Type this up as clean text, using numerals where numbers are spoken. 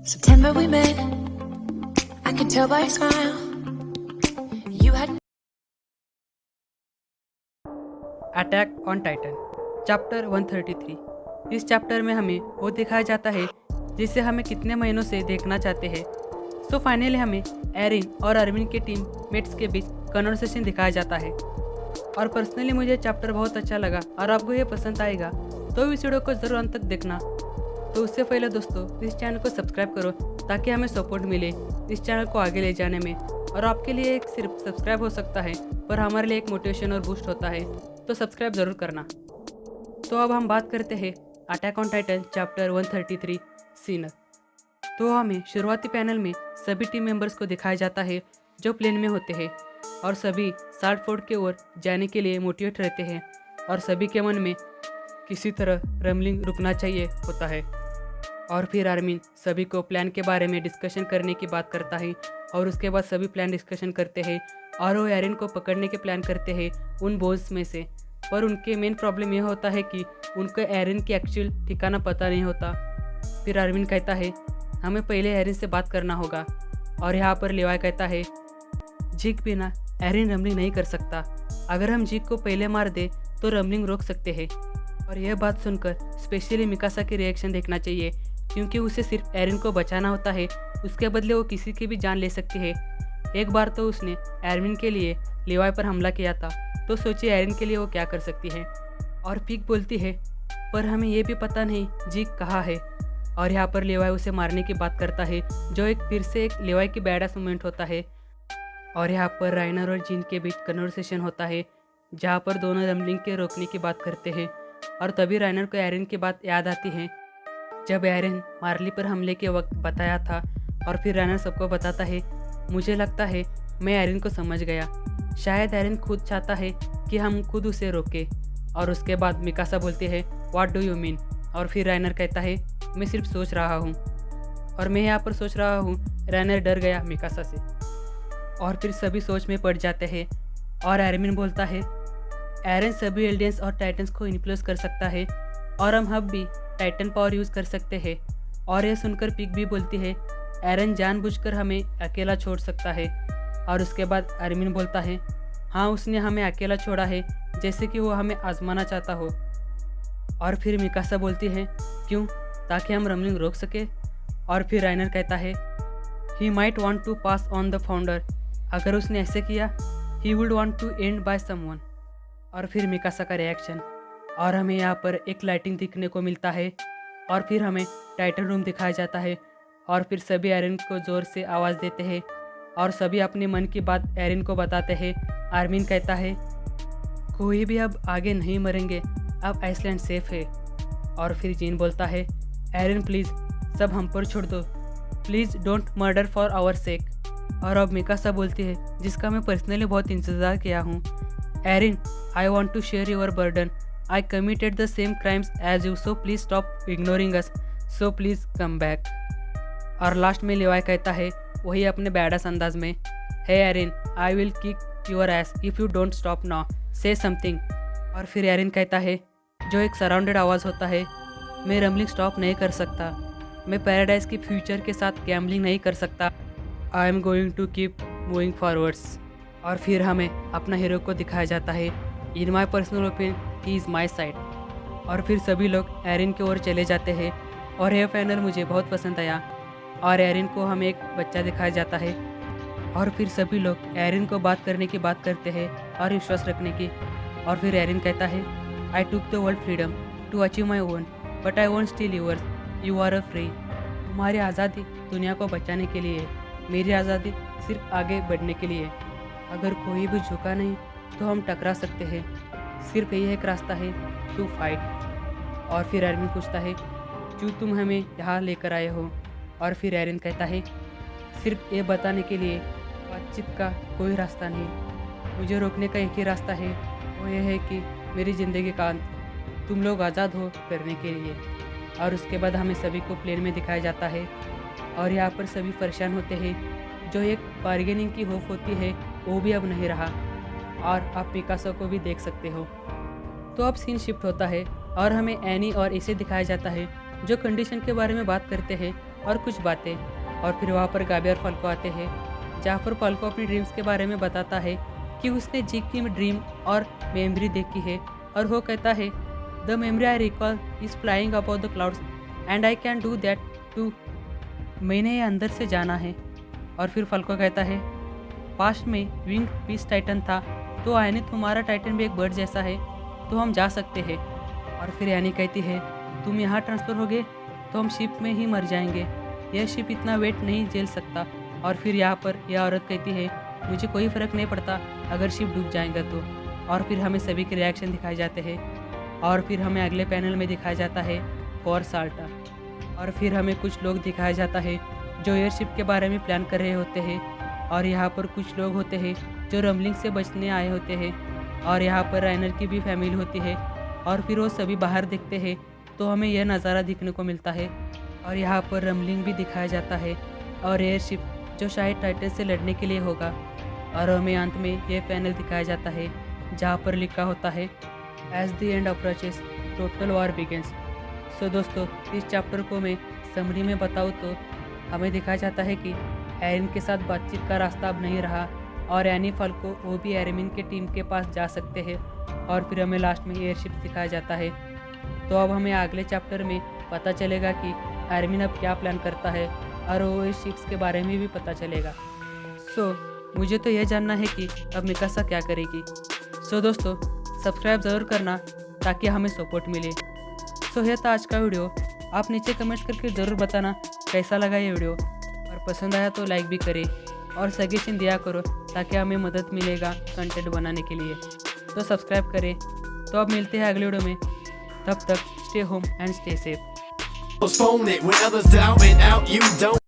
September we met, I could tell by your smile. You had attack on Titan chapter 133। इस chapter में हमें वो दिखाया जाता है जिसे हमें कितने महीनों से देखना चाहते हैं। सो फाइनली हमें एरिन और अरविंद के टीम मेट्स के बीच कन्वर्सेशन दिखाया जाता है। और पर्सनली मुझे चैप्टर बहुत अच्छा लगा और आपको ये पसंद आएगा तो इस वीडियो को ज़रूर अंत तक देखना। तो उससे पहले दोस्तों इस चैनल को सब्सक्राइब करो ताकि हमें सपोर्ट मिले इस चैनल को आगे ले जाने में। और आपके लिए एक सिर्फ सब्सक्राइब हो सकता है पर हमारे लिए एक मोटिवेशन और बूस्ट होता है, तो सब्सक्राइब ज़रूर करना। तो अब हम बात करते हैं अटैक ऑन टाइटन चैप्टर 133 सीनर। तो हमें शुरुआती पैनल में सभी टीम मेंबर्स को दिखाया जाता है जो प्लेन में होते हैं और सभी साल्ट फोर्ट की ओर जाने के लिए मोटिवेट रहते हैं और सभी के मन में किसी तरह रमलिंग रुकना चाहिए होता है। और फिर आर्मिन सभी को प्लान के बारे में डिस्कशन करने की बात करता है और उसके बाद सभी प्लान डिस्कशन करते हैं और वो एरिन को पकड़ने के प्लान करते हैं उन बोन्स में से। पर उनके मेन प्रॉब्लम यह होता है कि उनको एरिन की एक्चुअल ठिकाना पता नहीं होता। फिर आर्मिन कहता है हमें पहले एरिन से बात करना होगा और यहाँ पर लेवाई कहता है जीक बिना एरिन रमलिंग नहीं कर सकता। अगर हम जीक को पहले मार दे तो रमलिंग रोक सकते हैं। और यह बात सुनकर स्पेशली मिकासा की रिएक्शन देखना चाहिए क्योंकि उसे सिर्फ एरिन को बचाना होता है, उसके बदले वो किसी की भी जान ले सकती है। एक बार तो उसने एरविन के लिए लेवाई पर हमला किया था, तो सोचिए एरिन के लिए वो क्या कर सकती है। और पिक बोलती है पर हमें ये भी पता नहीं जीक कहाँ है। और यहाँ पर लेवाई उसे मारने की बात करता है जो एक फिर से एक लेवाई की बैडास मोमेंट होता है। और यहाँ पर राइनर और जीन के बीच कन्वर्सेशन होता है जहाँ पर दोनों रमलिंग के रोकने की बात करते हैं। और तभी राइनर को एरिन की बात याद आती है जब एरिन मार्ली पर हमले के वक्त बताया था। और फिर राइनर सबको बताता है मुझे लगता है मैं एरिन को समझ गया, शायद एरिन खुद चाहता है कि हम खुद उसे रोके। और उसके बाद मिकासा बोलती है व्हाट डू यू मीन। और फिर राइनर कहता है मैं सिर्फ सोच रहा हूँ। और मैं यहाँ पर सोच रहा हूँ। राइनर डर गया मिकासा से और फिर सभी सोच में पड़ जाते हैं। और एरमिन बोलता है एरिन सभी एल्डियंस और टाइटन्स को इन्फ्लुएंस कर सकता है और हम भी टाइटन पावर यूज़ कर सकते हैं। और यह सुनकर पिक भी बोलती है एरन जानबूझकर हमें अकेला छोड़ सकता है। और उसके बाद आर्मिन बोलता है हाँ उसने हमें अकेला छोड़ा है जैसे कि वो हमें आजमाना चाहता हो। और फिर मिकासा बोलती है क्यों, ताकि हम रमलिंग रोक सके। और फिर राइनर कहता है he might want to pass on the founder, अगर उसने ऐसे किया he would want to end by someone. और फिर मिकासा का रिएक्शन और हमें यहाँ पर एक लाइटिंग दिखने को मिलता है। और फिर हमें टाइटन रूम दिखाया जाता है और फिर सभी एरिन को ज़ोर से आवाज़ देते हैं और सभी अपने मन की बात एरिन को बताते हैं। आर्मिन कहता है कोई भी अब आगे नहीं मरेंगे, अब आइसलैंड सेफ है। और फिर जीन बोलता है एरिन प्लीज़ सब हम पर छोड़ दो, please don't murder for our sake. और अब मिकासा बोलती है जिसका मैं पर्सनली बहुत इंतज़ार किया हूँ Eren I want to share your burden, I committed the same crimes as you, so please stop ignoring us, so please come back। और लास्ट में लेवाई कहता है वही अपने बैडास अंदाज में hey Eren I will kick your ass if you don't stop now, say something. और फिर एरिन कहता है जो एक सराउंडेड आवाज़ होता है मैं रमलिंग स्टॉप नहीं कर सकता, मैं पैराडाइज की फ्यूचर के साथ गैम्बलिंग नहीं कर सकता, I am going to keep moving forwards. और फिर हमें अपना हीरो को दिखाया जाता है in my personal opinion he is my side. और फिर सभी लोग एरिन की ओर चले जाते हैं और यह पैनल मुझे बहुत पसंद आया। और एरिन को हमें एक बच्चा दिखाया जाता है और फिर सभी लोग एरिन को बात करने की बात करते हैं और विश्वास रखने की। और फिर एरिन कहता है I took the world freedom to achieve my own but I won't steal yours, you are a free. तुम्हारी आज़ादी दुनिया को बचाने के लिए है, मेरी आज़ादी सिर्फ आगे बढ़ने के लिए। अगर कोई भी झुका नहीं तो हम टकरा सकते हैं, सिर्फ यही एक रास्ता है टू फाइट। और फिर एरविन पूछता है क्यों तुम हमें यहाँ लेकर आए हो। और फिर एरिन कहता है सिर्फ ये बताने के लिए बातचीत का कोई रास्ता नहीं, मुझे रोकने का एक ही रास्ता है, वो ये है कि मेरी ज़िंदगी का अंत तुम लोग आज़ाद हो करने के लिए। और उसके बाद हमें सभी को प्लेन में दिखाया जाता है और यहाँ पर सभी परेशान होते हैं, जो एक बार्गेनिंग की होप होती है वो भी अब नहीं रहा। और आप पिकासो को भी देख सकते हो। तो अब सीन शिफ्ट होता है और हमें एनी और इसे दिखाया जाता है जो कंडीशन के बारे में बात करते हैं और कुछ बातें। और फिर वहाँ पर गाबी और फल्को आते हैं, जहाँ पर फल्को अपनी ड्रीम्स के बारे में बताता है कि उसने जी की ड्रीम और मेमोरी देखी है। और वो कहता है the memory I recall is flying about the clouds and I can do that too. मैंने ये अंदर से जाना है। और फिर फल्को कहता है पास्ट में विंग पीस टाइटन था, तो आयनी तुम्हारा टाइटन भी एक बर्ड जैसा है, तो हम जा सकते हैं। और फिर यानी कहती है तुम यहाँ ट्रांसफ़र होगे तो हम शिप में ही मर जाएंगे, यह शिप इतना वेट नहीं झेल सकता। और फिर यहाँ पर यह औरत कहती है मुझे कोई फ़र्क नहीं पड़ता अगर शिप डूब जाएगा तो। और फिर हमें सभी के रिएक्शन दिखाए जाते हैं। और फिर हमें अगले पैनल में दिखाया जाता है फॉर साल्टा। और फिर हमें कुछ लोग दिखाया जाता है जो एयरशिप के बारे में प्लान कर रहे होते हैं। और यहाँ पर कुछ लोग होते हैं जो रमलिंग से बचने आए होते हैं। और यहाँ पर राइनर की भी फैमिली होती है। और फिर वो सभी बाहर दिखते हैं तो हमें यह नज़ारा दिखने को मिलता है। और यहाँ पर रमलिंग भी दिखाया जाता है और एयरशिप जो शायद टाइटन से लड़ने के लिए होगा। और हमें अंत में यह पैनल दिखाया जाता है जहाँ पर लिखा होता है as the end approaches total war begins. So दोस्तों, इस चैप्टर को मैं समरी में बताऊँ तो हमें दिखाया जाता है कि एरिन के साथ बातचीत का रास्ता अब नहीं रहा और एनी फल्को वो भी एरमिन के टीम के पास जा सकते हैं। और फिर हमें लास्ट में एयरशिप दिखाया जाता है। तो अब हमें अगले चैप्टर में पता चलेगा कि एरमिन अब क्या प्लान करता है और वो एयरशिप्स के बारे में भी पता चलेगा। सो मुझे तो यह जानना है कि अब मिकासा क्या करेगी। सो दोस्तों, सब्सक्राइब ज़रूर करना ताकि हमें सपोर्ट मिले। सो यह था आज का वीडियो। आप नीचे कमेंट्स करके ज़रूर बताना कैसा लगा ये वीडियो, और पसंद आया तो लाइक भी करें और सजेशन दिया करो ताकि हमें मदद मिलेगा कंटेंट बनाने के लिए। तो सब्सक्राइब करें। तो अब मिलते हैं अगले वीडियो में, तब तक stay home and stay safe. Postpone it when others doubt it out, you don't.